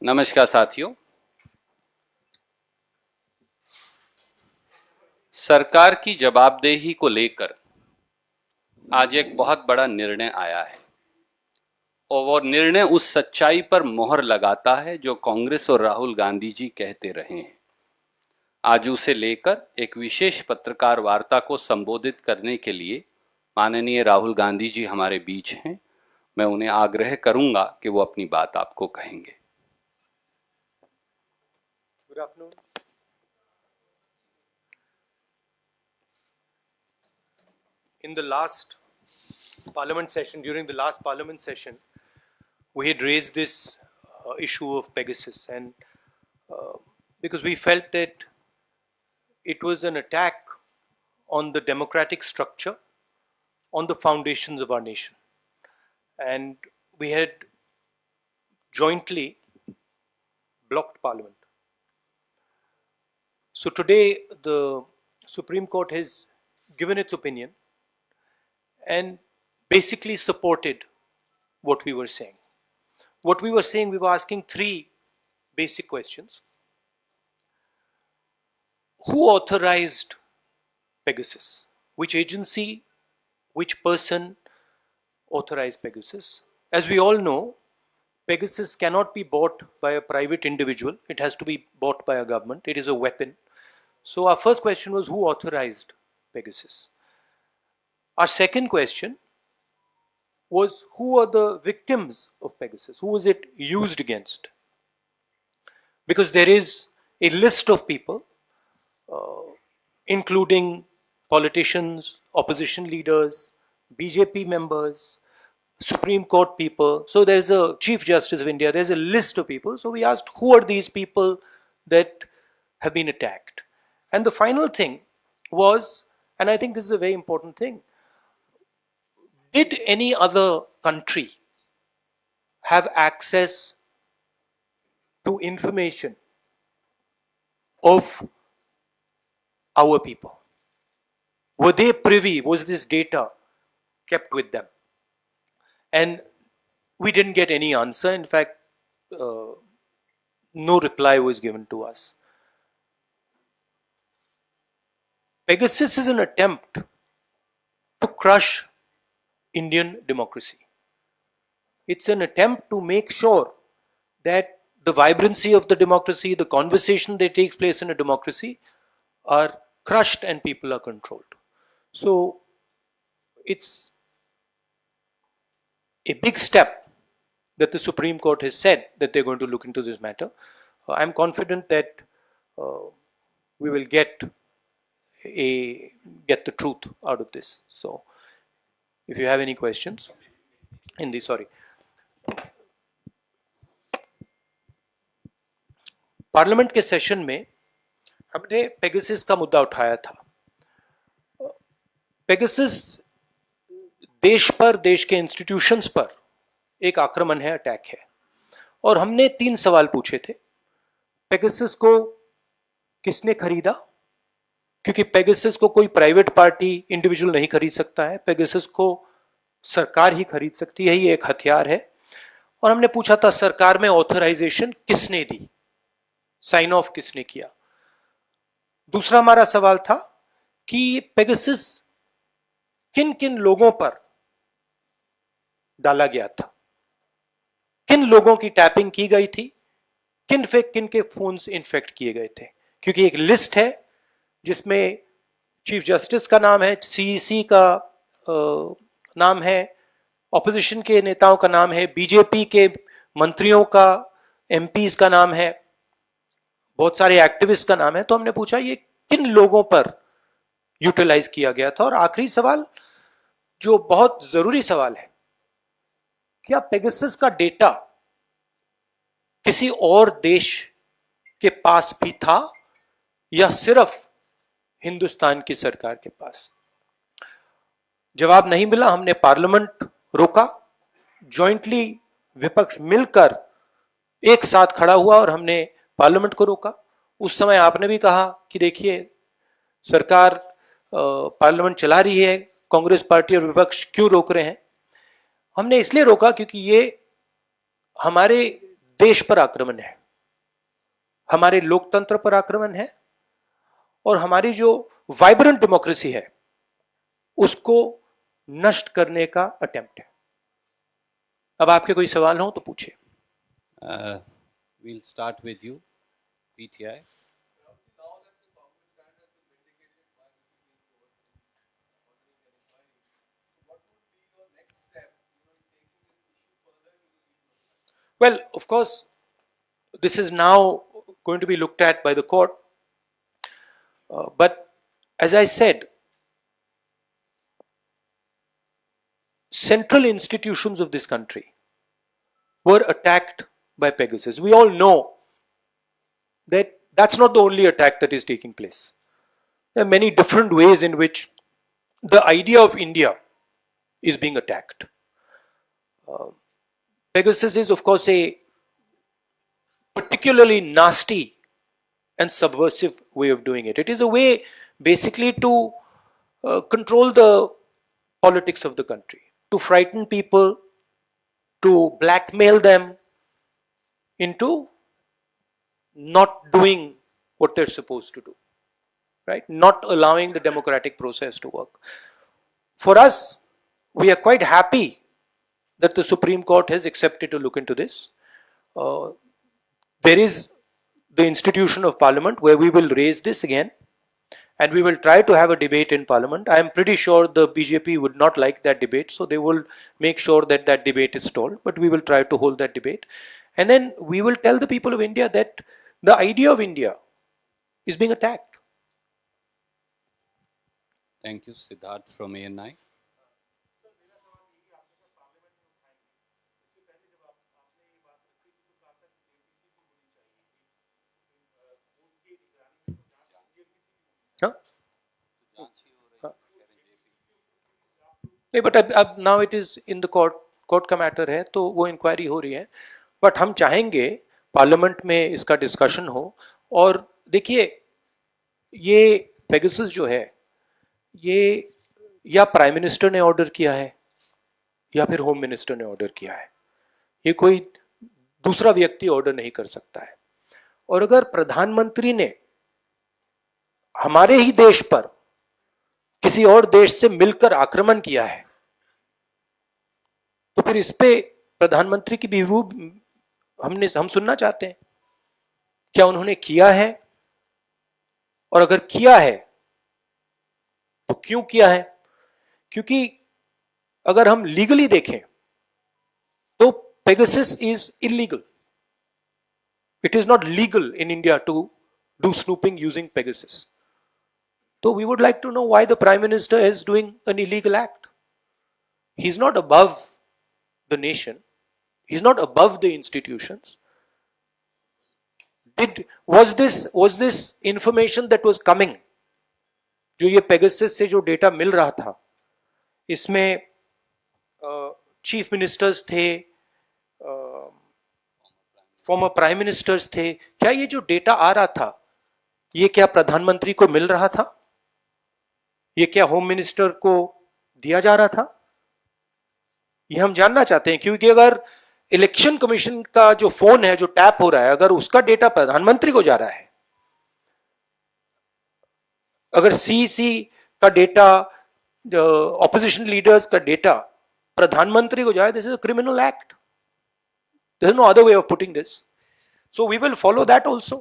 नमस्कार साथियों। सरकार की जवाबदेही को लेकर आज एक बहुत बड़ा निर्णय आया है और वो निर्णय उस सच्चाई पर मोहर लगाता है जो कांग्रेस और राहुल गांधी जी कहते रहे हैं। आज उसे लेकर एक विशेष पत्रकार वार्ता को संबोधित करने के लिए माननीय राहुल गांधी जी हमारे बीच हैं। मैं उन्हें आग्रह करूंगा कि वो अपनी बात आपको कहेंगे। Good afternoon. In the last parliament session, during the last parliament session, we had raised this issue of Pegasus, and because we felt that it was an attack on the democratic structure, on the foundations of our nation, and we had jointly blocked parliament. So today the Supreme Court has given its opinion and basically supported what we were saying. What we were saying, we were asking three basic questions. Who authorized Pegasus? Which agency, which person authorized Pegasus? As we all know, Pegasus cannot be bought by a private individual. It has to be bought by a government. It is a weapon. So our first question was, who authorized Pegasus? Our second question was, who are the victims of Pegasus? Who was it used against? Because there is a list of people, including politicians, opposition leaders, BJP members, Supreme Court people. So there's a Chief Justice of India, there's a list of people. So we asked, who are these people that have been attacked? And the final thing was, and I think this is a very important thing, did any other country have access to information of our people? Were they privy? Was this data kept with them? And we didn't get any answer. In fact, no reply was given to us. Pegasus is an attempt to crush Indian democracy. It's an attempt to make sure that the vibrancy of the democracy, the conversation that takes place in a democracy, are crushed and people are controlled. So it's a big step that the Supreme Court has said that they're going to look into this matter. I'm confident that we will get the truth out of this. So if you have any questions, Hindi, sorry. Parliament के session में हमने Pegasus का मुद्दा उठाया था। Pegasus देश पर, देश के इंस्टीट्यूशंस पर एक आक्रमण है, अटैक है, और हमने 3 सवाल पूछे थे। पेगासस को किसने खरीदा? क्योंकि पेगासस को कोई प्राइवेट पार्टी, इंडिविजुअल नहीं खरीद सकता है, पेगासस को सरकार ही खरीद सकती है, ये एक हथियार है। और हमने पूछा था, सरकार में ऑथराइजेशन किसने दी, साइन ऑफ किसने किया? दूसरा हमारा सवाल था कि पेगासस किन किन लोगों पर डाला गया था, किन लोगों की टैपिंग की गई थी, किन के फोन्स इन्फेक्ट किए गए थे। क्योंकि एक लिस्ट है जिसमें चीफ जस्टिस का नाम है, सीईसी का नाम है, ऑपोजिशन के नेताओं का नाम है, बीजेपी के मंत्रियों का, एमपीज का नाम है, बहुत सारे एक्टिविस्ट का नाम है। तो हमने पूछा ये किन लोगों पर यूटिलाइज किया गया था। और आखिरी सवाल, जो बहुत जरूरी सवाल है, क्या पेगासस का डेटा किसी और देश के पास भी था या सिर्फ हिंदुस्तान की सरकार के पास? जवाब नहीं मिला। हमने पार्लियामेंट रोका, जॉइंटली विपक्ष मिलकर एक साथ खड़ा हुआ और हमने पार्लियामेंट को रोका। उस समय आपने भी कहा कि देखिए सरकार पार्लियामेंट चला रही है, कांग्रेस पार्टी और विपक्ष क्यों रोक रहे हैं? हमने इसलिए रोका क्योंकि ये हमारे देश पर आक्रमण है, हमारे लोकतंत्र पर आक्रमण है और हमारी जो वाइब्रेंट डेमोक्रेसी है उसको नष्ट करने का अटेम्प्ट है। अब आपके कोई सवाल हो तो पूछिए। We'll start with you, PTI. Well, of course, this is now going to be looked at by the court. But as I said, central institutions of this country were attacked by Pegasus. We all know that that's not the only attack that is taking place. There are many different ways in which the idea of India is being attacked. Pegasus is, of course, a particularly nasty and subversive way of doing it. It is a way basically to control the politics of the country, to frighten people, to blackmail them into not doing what they're supposed to do, right? Not allowing the democratic process to work. For us, we are quite happy that the Supreme Court has accepted to look into this. There is the institution of Parliament where we will raise this again and we will try to have a debate in Parliament. I am pretty sure the BJP would not like that debate, so they will make sure that that debate is stalled, but we will try to hold that debate. And then we will tell the people of India that the idea of India is being attacked. Thank you, Siddharth from ANI. Huh? नहीं, but अब now it is in the court का matter है तो वो inquiry हो रही है, but हम चाहेंगे पार्लियामेंट में इसका डिस्कशन हो। और देखिए, ये पेगासस जो है ये या प्राइम मिनिस्टर ने ऑर्डर किया है या फिर होम मिनिस्टर ने ऑर्डर किया है, ये कोई दूसरा व्यक्ति ऑर्डर नहीं कर सकता है। और अगर प्रधानमंत्री ने हमारे ही देश पर किसी और देश से मिलकर आक्रमण किया है तो फिर इस पे प्रधानमंत्री की व्यू हम सुनना चाहते हैं, क्या उन्होंने किया है, और अगर किया है तो क्यों किया है? क्योंकि अगर हम लीगली देखें तो Pegasus is illegal. It is not legal in India to do snooping using Pegasus. So we would like to know why the Prime Minister is doing an illegal act. He's not above the nation. He's not above the institutions. Was this information that was coming, जो ये Pegasus से जो data मिल रहा था, इसमें chief ministers थे, former prime ministers थे, क्या ये जो डेटा आ रहा था ये क्या प्रधानमंत्री को मिल रहा था? ये क्या होम मिनिस्टर को दिया जा रहा था? ये हम जानना चाहते हैं, क्योंकि अगर इलेक्शन कमीशन का जो फोन है, जो टैप हो रहा है, अगर उसका डेटा प्रधानमंत्री को जा रहा है, अगर सीईसी का डेटा, ऑपोजिशन लीडर्स का डेटा प्रधानमंत्री को जाए, this is a criminal act. There is no other way of putting this. So we will follow that also.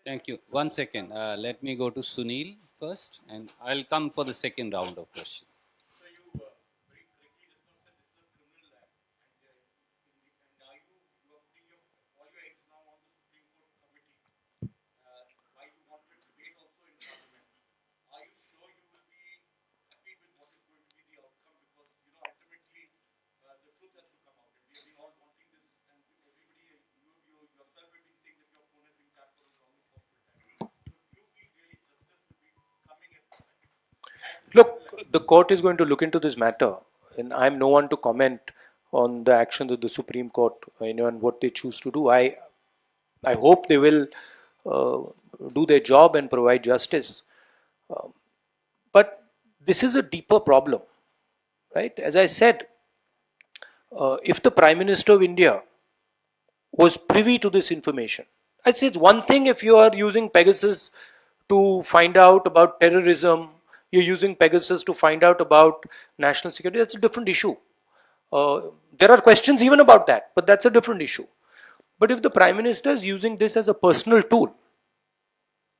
Thank you. One second. Let me go to Sunil first, and I'll come for the second round of questions. So you very correctly responded that this is a criminal act, and are you are putting all your eggs now on the Supreme Court committee? Why you want to debate also in Parliament? Are you sure you will be happy with what is going to be the outcome? Because ultimately the truth has to come out, and we have been all wanting this, and everybody, you yourself have been saying that your phone has been tapped for the longest possible time. So do you feel really justice will be coming at time? Look, the court is going to look into this matter, and I'm no one to comment on the actions of the Supreme Court, and what they choose to do. I hope they will do their job and provide justice. But this is a deeper problem, right? As I said, if the Prime Minister of India was privy to this information. I'd say it's one thing if you are using Pegasus to find out about terrorism, you're using Pegasus to find out about national security, that's a different issue. There are questions even about that, but that's a different issue. But if the Prime Minister is using this as a personal tool,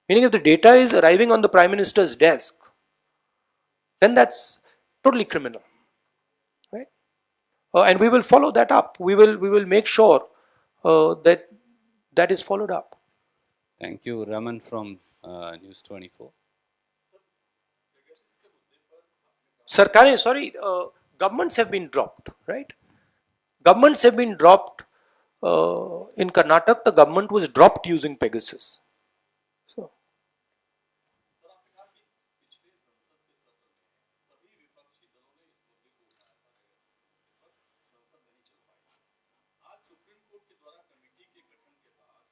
meaning if the data is arriving on the Prime Minister's desk, then that's totally criminal, right? And we will follow that up. We will make sure that that is followed up. Thank you, Raman from News 24. Sarkare, sorry, governments have been dropped, right? Governments have been dropped. In Karnataka, the government was dropped using Pegasus. So, आज supreme court के द्वारा committee के गठन के बाद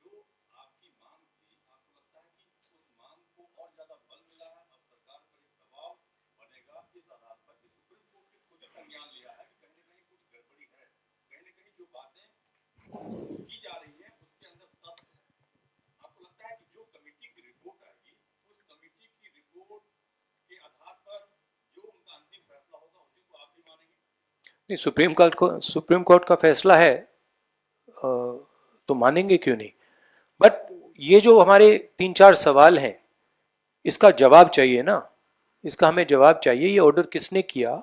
जो आपकी मांग थी, आपको लगता है कि उस मांग को और ज्यादा बल मिला है, अब सरकार पर एक दबाव बनेगा इस आधार पर कि सुप्रीम कोर्ट ने खुद ही संज्ञान लिया है कि कहीं ना कहीं कुछ गड़बड़ी है, कहीं ना कहीं जो बातें की जा रही है उसके अंदर तथ्य है। आपको लगता है कि जो कमेटी की रिपोर्ट आएगी उस कमेटी की रिपोर्ट के आधार पर जो उनका अंतिम फैसला होगा उसी को आप भी मानेंगे? नहीं, सुप्रीम कोर्ट का फैसला है तो मानेंगे क्यों नहीं। बट ये जो हमारे 3-4 सवाल हैं, इसका जवाब चाहिए ना, इसका हमें जवाब चाहिए। ये ऑर्डर किसने किया,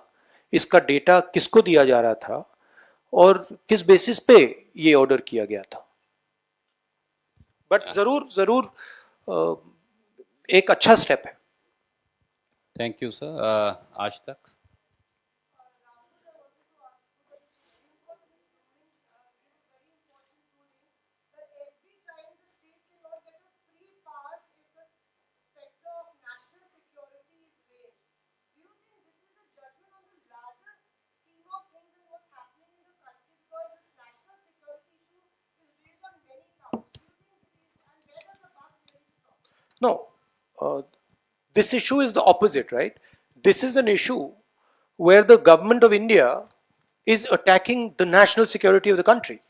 इसका डेटा किसको दिया जा रहा था और किस बेसिस पे ये ऑर्डर किया गया था। बट जरूर एक अच्छा स्टेप है। Thank you sir. आज तक No, this issue is the opposite, right? This is an issue where the government of India is attacking the national security of the country,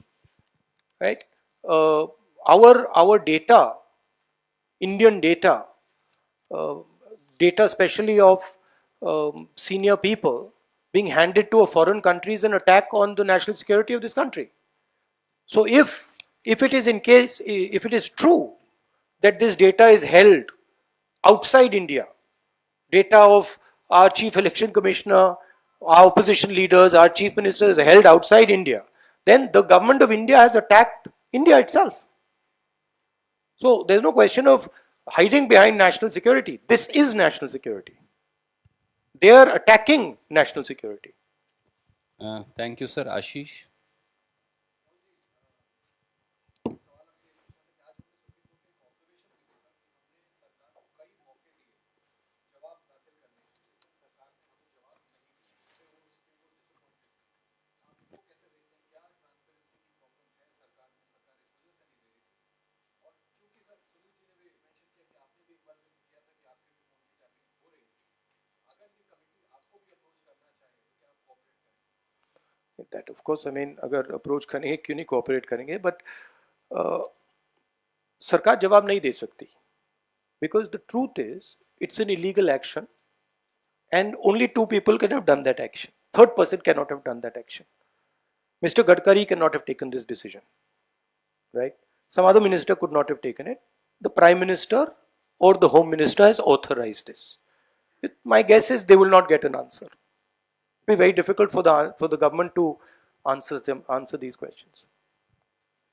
right? Our data, Indian data, data especially of senior people being handed to a foreign country is an attack on the national security of this country. So if it is true that this data is held outside India, data of our chief election commissioner, our opposition leaders, our chief minister is held outside India, then the government of India has attacked India itself. So there's no question of hiding behind national security. This is national security. They are attacking national security. Thank you sir. Ashish. That of course, I mean, अगर approach करेंगे क्यों नहीं cooperate करेंगे, but सरकार जवाब नहीं दे सकती, because the truth is it's an illegal action and only 2 people can have done that action. Third person cannot have done that action. Mr. Gadkari cannot have taken this decision, right? Some other minister could not have taken it. The Prime Minister or the Home Minister has authorized this. My guess is they will not get an answer. It will be very difficult for the government to answer these questions.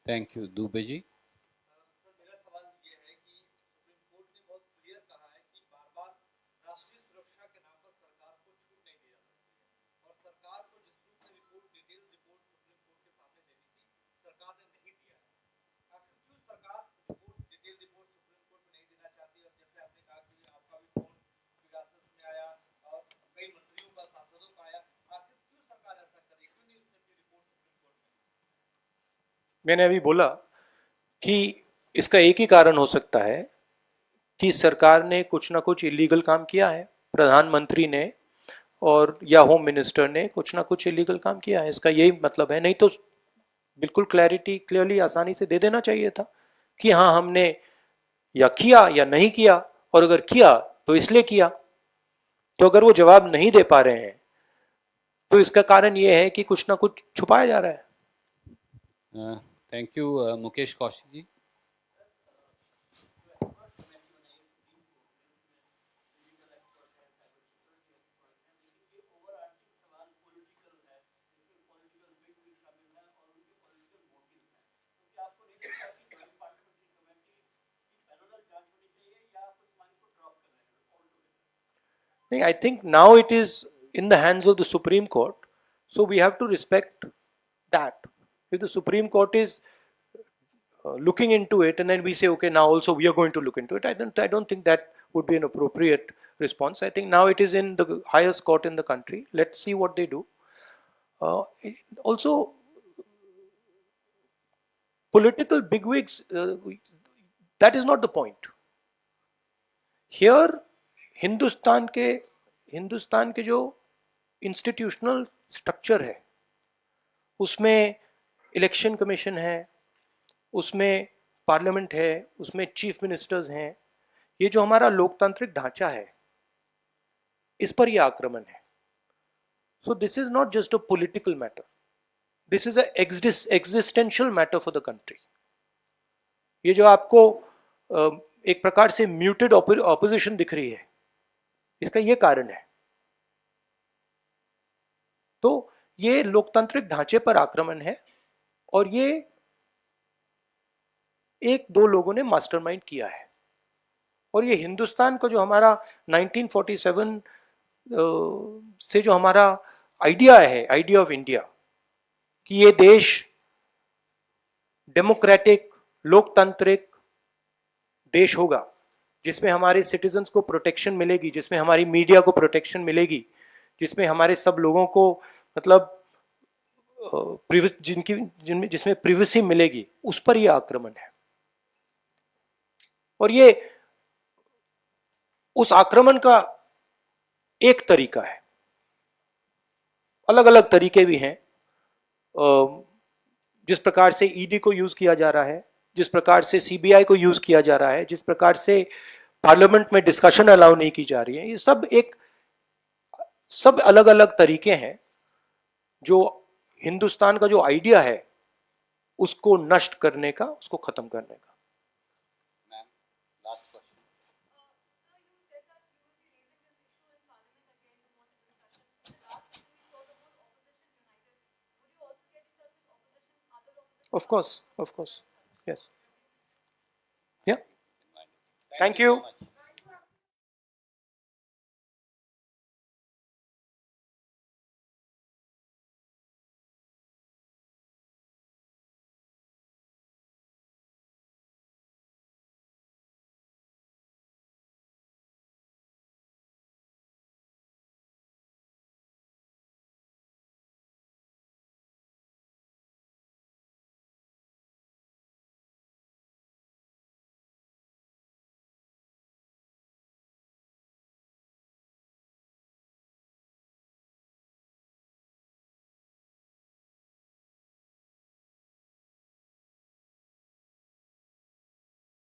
Thank you. Dubey ji. Sir मेरा सवाल ये है कि supreme court ने बहुत clear कहा है कि बार-बार राष्ट्रीय सुरक्षा के नाम पर सरकार को छूट नहीं दी जा सकती है, और सरकार को जिस रूप में report detail report supreme court के सामने देनी थी सरकार ने नहीं दिया है। आखिर क्यों सरकार report detail report supreme court में नहीं देना चाहती? और जैसे आपने कहा कि आपका भी फोन पेगासस में आया और कई मंत्रियों का, सांसदों का आया, आखिर क्यों सरकार ऐसा करे, क्यों नहीं उसने अपनी रिपोर्ट सुप्रीम कोर्ट में? मैंने अभी बोला कि इसका एक ही कारण हो सकता है कि सरकार ने कुछ ना कुछ इलीगल काम किया है, प्रधानमंत्री ने और या होम मिनिस्टर ने कुछ ना कुछ इलीगल काम किया है, इसका यही मतलब है। नहीं तो बिल्कुल क्लियरली आसानी से दे देना चाहिए था कि हाँ हमने या किया या नहीं किया, और अगर किया तो इसलिए किया। तो अगर वो जवाब नहीं दे पा रहे हैं तो इसका कारण ये है कि कुछ ना कुछ छुपाया जा रहा है। Thank you Mukesh Kaushik ji. नहीं, I think now it is in the hands of the Supreme Court, so we have to respect that. If the Supreme Court is looking into it and then we say okay, now also we are going to look into it, I don't think that would be an appropriate response. I think now it is in the highest court in the country. Let's see what they do. Also, political bigwigs, that is not the point here. Hindustan के जो institutional structure है उसमें election commission है, उसमें parliament है, उसमें chief ministers हैं। ये जो हमारा लोकतांत्रिक ढांचा है इस पर यह आक्रमण है। So this is not just a political matter, this is existential matter for the country. ये जो आपको एक प्रकार से म्यूटेड ऑपोजिशन दिख रही है, इसका ये कारण है। तो ये लोकतांत्रिक ढांचे पर आक्रमण है और ये एक दो लोगों ने मास्टरमाइंड किया है। और ये हिंदुस्तान का जो हमारा 1947 से जो हमारा आइडिया है, आइडिया ऑफ इंडिया, कि ये देश डेमोक्रेटिक लोकतांत्रिक देश होगा जिसमें हमारे सिटीजन्स को प्रोटेक्शन मिलेगी, जिसमें हमारी मीडिया को प्रोटेक्शन मिलेगी, जिसमें हमारे सब लोगों को मतलब जिसमें प्रिवेसी मिलेगी, उस पर यह आक्रमण है। और ये उस आक्रमण का एक तरीका है, अलग अलग तरीके भी हैं। जिस प्रकार से ईडी को यूज किया जा रहा है, जिस प्रकार से सीबीआई को यूज किया जा रहा है, जिस प्रकार से पार्लियामेंट में डिस्कशन अलाउ नहीं की जा रही है, ये सब अलग अलग तरीके हैं जो हिंदुस्तान का जो आइडिया है उसको नष्ट करने का, उसको खत्म करने का। Ma'am, last question. Of course, yes. Yeah. Thank you. So much.